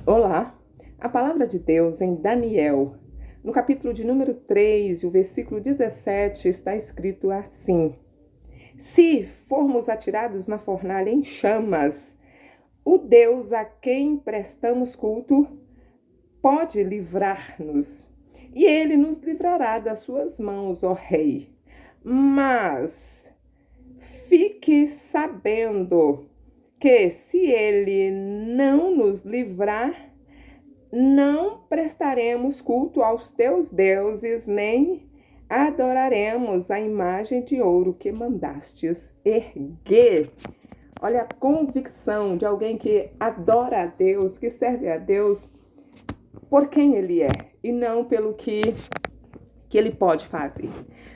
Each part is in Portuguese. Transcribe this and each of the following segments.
Olá! A palavra de Deus em Daniel, no capítulo de número 3, o versículo 17, está escrito assim: Se formos atirados na fornalha em chamas, o Deus a quem prestamos culto pode livrar-nos, e ele nos livrará das suas mãos, ó Rei. Mas fique sabendo que se ele não nos livrar, não prestaremos culto aos teus deuses, nem adoraremos a imagem de ouro que mandastes erguer. Olha a convicção de alguém que adora a Deus, que serve a Deus por quem ele é e não pelo que ele pode fazer.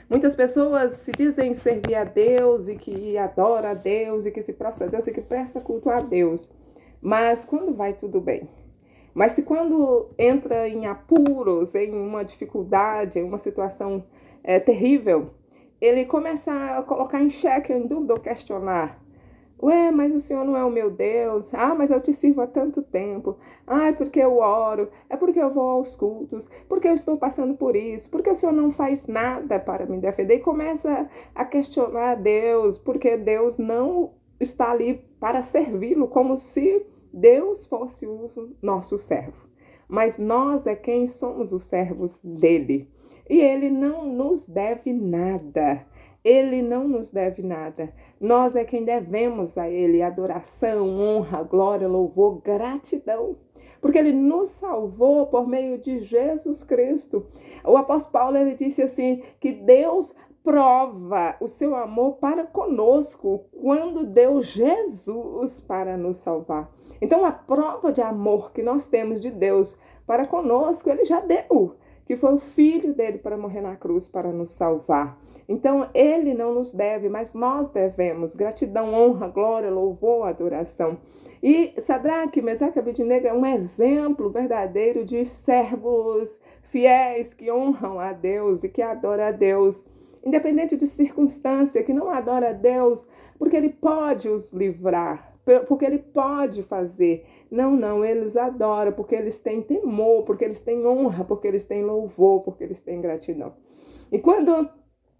Muitas pessoas se dizem servir a Deus e que adora a Deus e que se prostra a Deus e que presta culto a Deus, mas quando vai tudo bem. Mas se quando entra em apuros, em uma dificuldade, em uma situação terrível, ele começa a colocar em xeque, em dúvida ou questionar. Ué, mas o Senhor não é o meu Deus? Ah, mas eu te sirvo há tanto tempo. Ah, é porque eu oro, é porque eu vou aos cultos, porque eu estou passando por isso, porque o Senhor não faz nada para me defender. E começa a questionar Deus, porque Deus não está ali para servi-lo, como se Deus fosse o nosso servo, mas nós é quem somos os servos dele. E ele não nos deve nada. Ele não nos deve nada. Nós é quem devemos a ele adoração, honra, glória, louvor, gratidão. Porque ele nos salvou por meio de Jesus Cristo. O apóstolo Paulo, ele disse assim, que Deus prova o seu amor para conosco quando deu Jesus para nos salvar. Então, a prova de amor que nós temos de Deus para conosco, ele já deu, que foi o Filho dele para morrer na cruz para nos salvar. Então, ele não nos deve, mas nós devemos gratidão, honra, glória, louvor, adoração. E Sadraque, Mesaque e Abednego é um exemplo verdadeiro de servos fiéis que honram a Deus e que adoram a Deus, independente de circunstância, que não adora a Deus, porque ele pode os livrar, porque ele pode fazer. Não, eles adoram, porque eles têm temor, porque eles têm honra, porque eles têm louvor, porque eles têm gratidão. E quando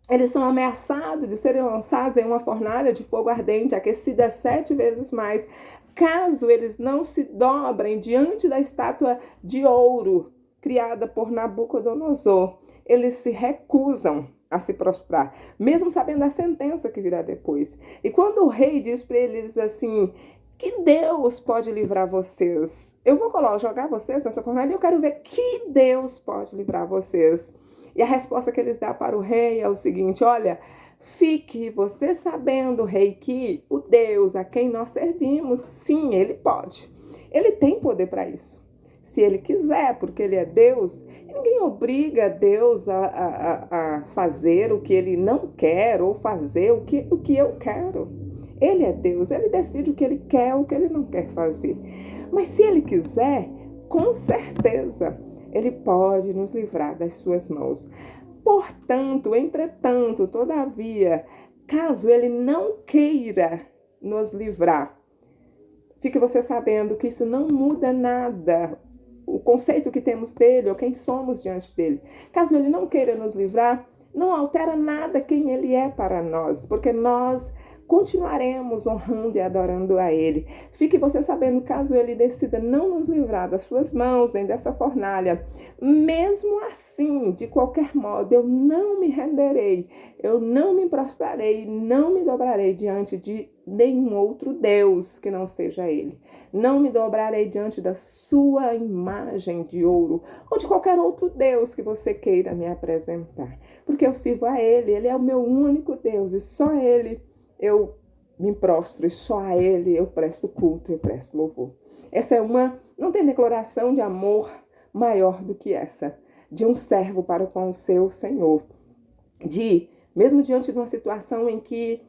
eles são ameaçados de serem lançados em uma fornalha de fogo ardente, aquecida 7 vezes mais, caso eles não se dobrem diante da estátua de ouro criada por Nabucodonosor, eles se recusam a se prostrar, mesmo sabendo a sentença que virá depois. E quando o rei diz para eles assim, que Deus pode livrar vocês, eu vou jogar vocês nessa fornalha e eu quero ver que Deus pode livrar vocês. E a resposta que eles dão para o rei é o seguinte, olha, fique você sabendo, rei, que o Deus a quem nós servimos, sim, ele pode. Ele tem poder para isso. Se ele quiser, porque ele é Deus, ninguém obriga Deus a fazer o que ele não quer ou fazer o que eu quero. Ele é Deus, ele decide o que ele quer, o que ele não quer fazer. Mas se ele quiser, com certeza, ele pode nos livrar das suas mãos. Portanto, entretanto, todavia, caso ele não queira nos livrar, fique você sabendo que isso não muda nada, o conceito que temos dele ou quem somos diante dele. Caso ele não queira nos livrar, não altera nada quem ele é para nós, porque nós continuaremos honrando e adorando a ele. Fique você sabendo, caso ele decida não nos livrar das suas mãos, nem dessa fornalha, mesmo assim, de qualquer modo, eu não me renderei, eu não me prostrarei, não me dobrarei diante de nenhum outro Deus que não seja ele. Não me dobrarei diante da sua imagem de ouro ou de qualquer outro Deus que você queira me apresentar, porque eu sirvo a ele, ele é o meu único Deus e só a ele eu me prostro e só a ele eu presto culto, eu presto louvor. Essa é não tem declaração de amor maior do que essa, de um servo para com o seu Senhor, mesmo diante de uma situação em que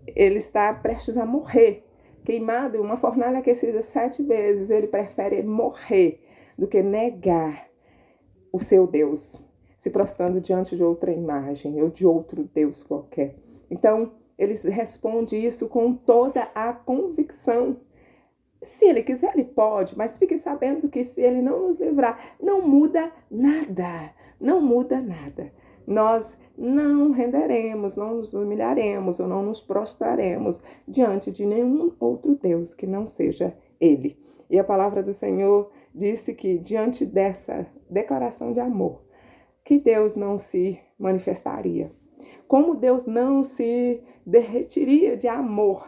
ele está prestes a morrer, queimado em uma fornalha aquecida 7 vezes, ele prefere morrer do que negar o seu Deus, se prostrando diante de outra imagem ou de outro Deus qualquer. Então, ele responde isso com toda a convicção Se ele quiser, ele pode, mas fique sabendo que se ele não nos livrar, não muda nada, não muda nada. Nós não renderemos, não nos humilharemos ou não nos prostraremos diante de nenhum outro Deus que não seja ele. E a palavra do Senhor disse que diante dessa declaração de amor, que Deus não se manifestaria. Como Deus não se derretiria de amor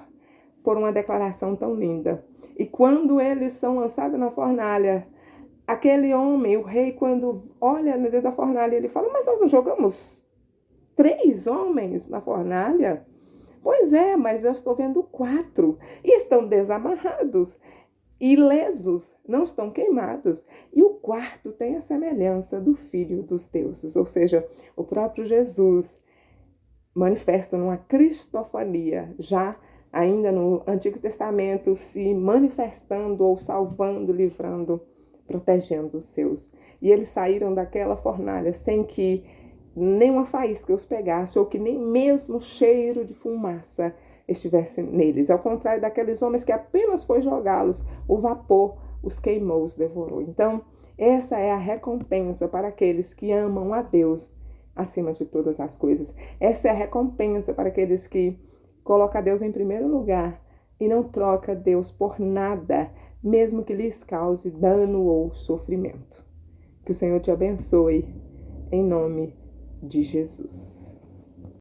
por uma declaração tão linda. E quando eles são lançados na fornalha, aquele homem, o rei, quando olha dentro da fornalha, ele fala, mas nós não jogamos 3 homens na fornalha? Pois é, mas eu estou vendo 4 e estão desamarrados, ilesos, não estão queimados. E o quarto tem a semelhança do Filho dos deuses, ou seja, o próprio Jesus manifesta numa cristofania, já ainda no Antigo Testamento, se manifestando ou salvando, livrando, protegendo os seus. E eles saíram daquela fornalha sem que nenhuma faísca os pegasse, ou que nem mesmo cheiro de fumaça estivesse neles. Ao contrário daqueles homens que apenas foi jogá-los, o vapor os queimou, os devorou. Então, essa é a recompensa para aqueles que amam a Deus acima de todas as coisas. Essa é a recompensa para aqueles que colocam Deus em primeiro lugar e não troca Deus por nada, mesmo que lhes cause dano ou sofrimento. Que o Senhor te abençoe, em nome de Jesus.